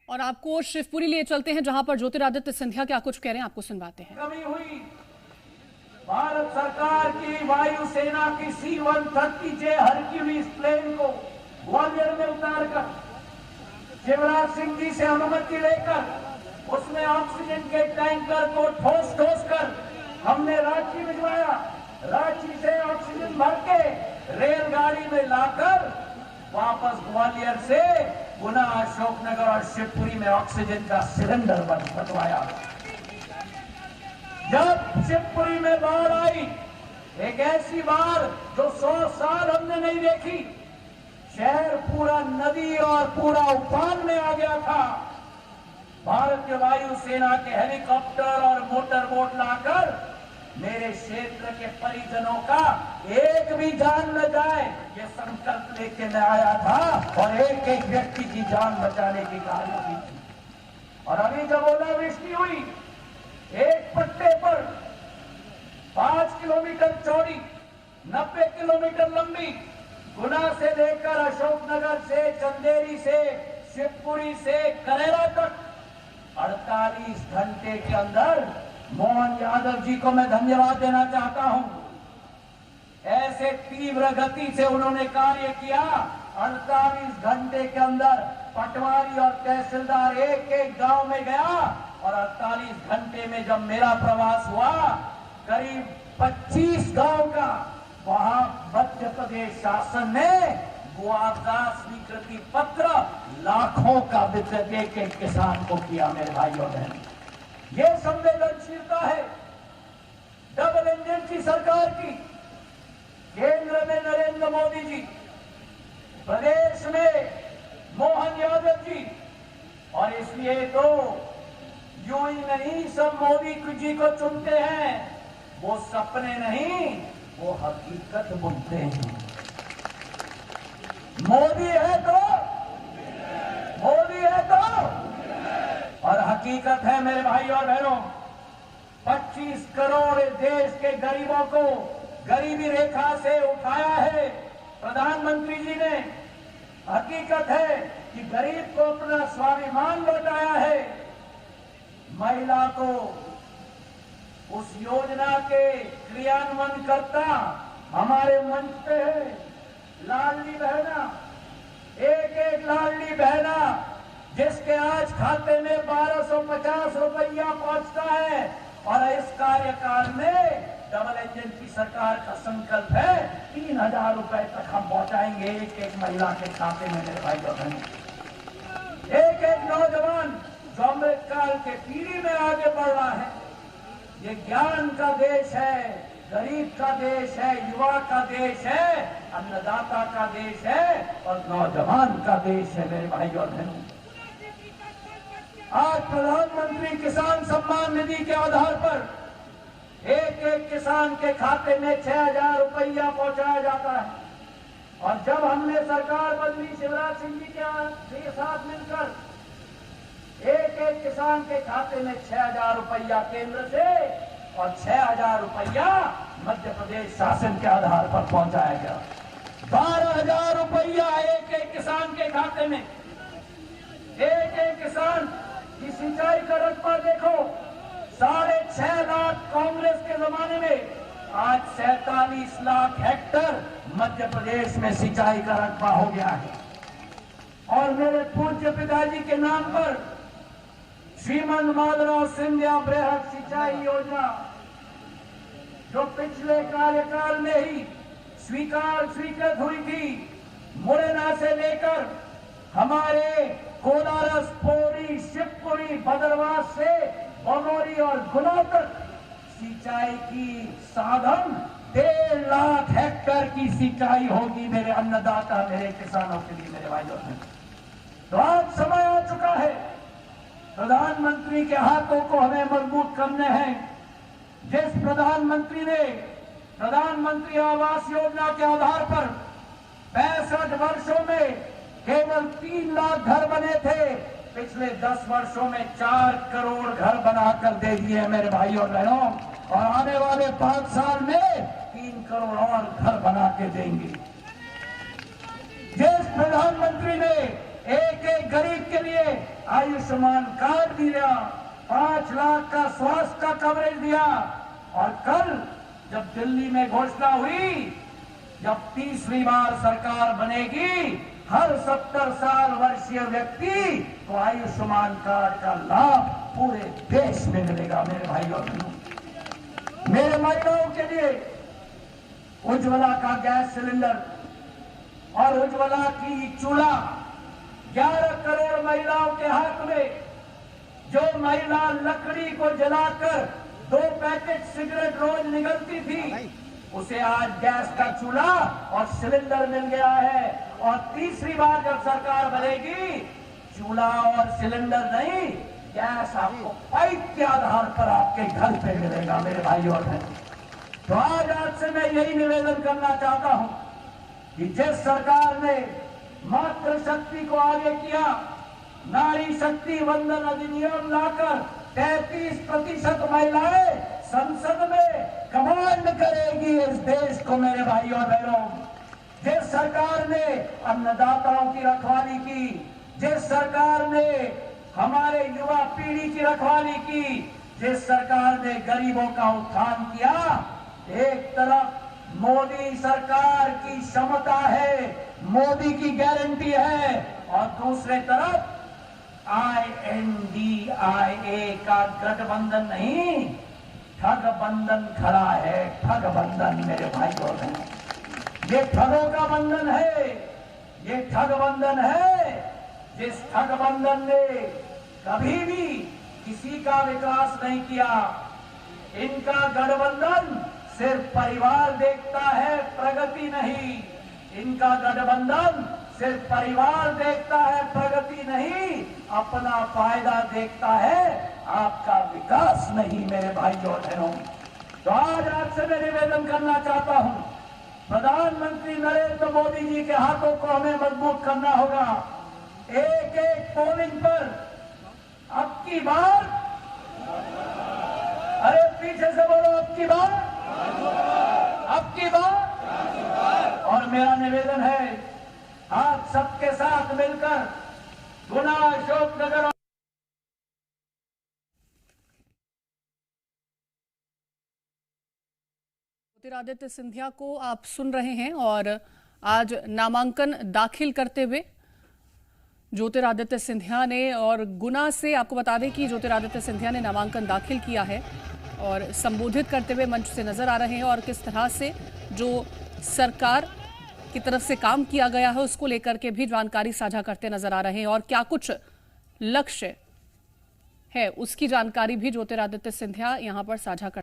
और आपको शिवपुरी लिए चलते हैं जहां पर ज्योतिरादित्य सिंधिया क्या कुछ कह रहे हैं, आपको सुनवाते हैं। कमी हुई भारत सरकार की वायुसेना की C-130J हरक्यूलिस प्लेन को ग्वालियर में उतारकर शिवराज सिंह जी से अनुमति लेकर उसमें ऑक्सीजन के टैंकर को ठोस कर हमने रांची भिजवाया। रांची से ऑक्सीजन भर के रेलगाड़ी में लाकर वापस ग्वालियर से गुना, अशोकनगर और शिवपुरी में ऑक्सीजन का सिलेंडर बंटवाया। जब शिवपुरी में बाढ़ आई, एक ऐसी बाढ़ जो 100 साल हमने नहीं देखी, शहर पूरा नदी और पूरा उफान में आ गया था। भारतीय वायुसेना के हेलीकॉप्टर और मोटर बोट लाकर मेरे क्षेत्र के परिजनों का एक भी जान न जाए, ये संकल्प लेके मैं आया था और एक एक व्यक्ति की जान बचाने की कार्य की थी। और अभी जब ओलावृष्टि हुई, एक पट्टे पर 5 किलोमीटर चौड़ी, 90 किलोमीटर लंबी, गुना से लेकर अशोकनगर से, चंदेरी से, शिवपुरी से करेरा तक 48 घंटे के अंदर मोहन यादव जी को मैं धन्यवाद देना चाहता हूं। ऐसे तीव्र गति से उन्होंने कार्य किया। 48 घंटे के अंदर पटवारी और तहसीलदार एक एक गांव में गया और 48 घंटे में जब मेरा प्रवास हुआ, करीब 25 गांव का वहां मध्य प्रदेश शासन ने मुआवजा स्वीकृति पत्र लाखों का वितरण एक एक किसान को किया। मेरे भाइयों बहनों, ये संवेदनशीलता है डबल इंजन की सरकार की। केंद्र में नरेंद्र मोदी जी, प्रदेश में मोहन यादव जी, और इसलिए तो यूं ही नहीं सब मोदी जी को चुनते हैं। वो सपने नहीं, वो हकीकत बुनते हैं। मोदी है तो और हकीकत है मेरे भाई और बहनों। 25 करोड़ देश के गरीबों को गरीबी रेखा से उठाया है प्रधानमंत्री जी ने। हकीकत है कि गरीब को अपना स्वाभिमान लौटाया है। महिला को उस योजना के क्रियान्वयन करता हमारे मंच पे है। लाडली बहना, एक एक लाडली बहना जिसके आज खाते में 1250 रुपया पहुंचता है। और इस कार्यकाल में डबल इंजन की सरकार का संकल्प है 3000 रुपए तक हम पहुंचाएंगे एक एक महिला के खाते में। मेरे भाई बहनों, एक एक नौजवान जो अमृतकाल के पीढ़ी में आगे बढ़ रहा है। ये ज्ञान का देश है, गरीब का देश है, युवा का देश है, अन्नदाता का देश है और नौजवान का देश है। मेरे भाई और बहनों, आज प्रधानमंत्री किसान सम्मान निधि के आधार पर एक एक किसान के खाते में 6000 रुपया पहुंचाया जाता है। और जब हमने सरकार बदली शिवराज सिंह जी के साथ मिलकर एक एक किसान के खाते में 6000 रुपया केंद्र से और 6000 रुपया मध्य प्रदेश शासन के आधार पर पहुंचाया गया। 12000 रुपया एक एक किसान के खाते में। एक एक किसान की सिंचाई का रकबा देखो, 6.5 लाख कांग्रेस के जमाने में, आज 47 लाख हेक्टर मध्य प्रदेश में सिंचाई का रकबा हो गया है। और मेरे पूज्य पिताजी के नाम पर श्रीमंत माधवराव सिंधिया बृहद सिंचाई योजना, जो पिछले कार्यकाल में ही स्वीकृत हुई थी, मुरैना से लेकर हमारे कोलारस, पौड़ी, शिवपुरी, भद्रवाह से बगोरी और गुना तक सिंचाई की साधन 1.5 लाख हेक्टर की सिंचाई होगी मेरे अन्नदाता, मेरे किसानों के लिए। मेरे भाइयों, तो आज समय आ चुका है, प्रधानमंत्री के हाथों को हमें मजबूत करने हैं। जिस प्रधानमंत्री ने प्रधानमंत्री आवास योजना के आधार पर 65 वर्षों में केवल 3 लाख घर बने थे, पिछले 10 वर्षों में 4 करोड़ घर बनाकर दे दिए मेरे भाइयों और बहनों। और आने वाले 5 साल में 3 करोड़ और घर बना के देंगे। जिस प्रधानमंत्री ने एक एक गरीब के लिए आयुष्मान कार्ड दिया, 5 लाख का स्वास्थ्य का कवरेज दिया। और कल जब दिल्ली में घोषणा हुई, जब तीसरी बार सरकार बनेगी, हर 70 साल वर्षीय व्यक्ति को आयुष्मान कार्ड का लाभ पूरे देश में मिलेगा। मेरे भाई और बहनों, मेरे महिलाओं के लिए उज्ज्वला का गैस सिलेंडर और उज्ज्वला की चूल्हा 11 करोड़ महिलाओं के हाथ में। जो महिला लकड़ी को जलाकर 2 पैकेट सिगरेट रोज निगलती थी, उसे आज गैस का चूल्हा और सिलेंडर मिल गया है। और तीसरी बार जब सरकार बनेगी, चूल्हा और सिलेंडर नहीं, गैस आपको पाइप के आधार पर आपके घर पे मिलेगा। मेरे भाई और बहन, तो आज से मैं यही निवेदन करना चाहता हूं कि जिस सरकार ने मातृशक्ति को आगे किया, नारी शक्ति वंदन अधिनियम लाकर 33% महिलाएं संसद में कमांड करेगी इस देश को। मेरे भाई और बहनों, जिस सरकार ने अन्नदाताओं की रखवाली की, जिस सरकार ने हमारे युवा पीढ़ी की रखवाली की, जिस सरकार ने गरीबों का उत्थान किया, एक तरफ मोदी सरकार की क्षमता है, मोदी की गारंटी है, और दूसरे तरफ INDIA का गठबंधन नहीं, ठगबंधन खड़ा है। ठगबंधन मेरे भाई और बहनों, ये ठगों का बंधन है, ये ठगबंधन है। जिस ठगबंधन ने कभी भी किसी का विकास नहीं किया। इनका गठबंधन सिर्फ परिवार देखता है, प्रगति नहीं। इनका गठबंधन सिर्फ परिवार देखता है, प्रगति नहीं, अपना फायदा देखता है, आपका विकास नहीं। मेरे भाई और बहनों, तो आज आपसे मैं निवेदन करना चाहता हूं, प्रधानमंत्री नरेंद्र मोदी जी के हाथों को हमें मजबूत करना होगा। एक एक पोलिंग पर अब की बार, अरे पीछे से बोलो, अब की बार, अब की बार। और मेरा निवेदन है, आप सबके साथ मिलकर गुना, अशोकनगर ज्योतिरादित्य सिंधिया को आप सुन रहे हैं। और आज नामांकन दाखिल करते हुए ज्योतिरादित्य सिंधिया ने, और गुना से आपको बता दें कि ज्योतिरादित्य सिंधिया ने नामांकन दाखिल किया है और संबोधित करते हुए मंच से नजर आ रहे हैं। और किस तरह से जो सरकार की तरफ से काम किया गया है उसको लेकर के भी जानकारी साझा करते नजर आ रहे हैं, और क्या कुछ लक्ष्य है उसकी जानकारी भी ज्योतिरादित्य सिंधिया यहां पर साझा कर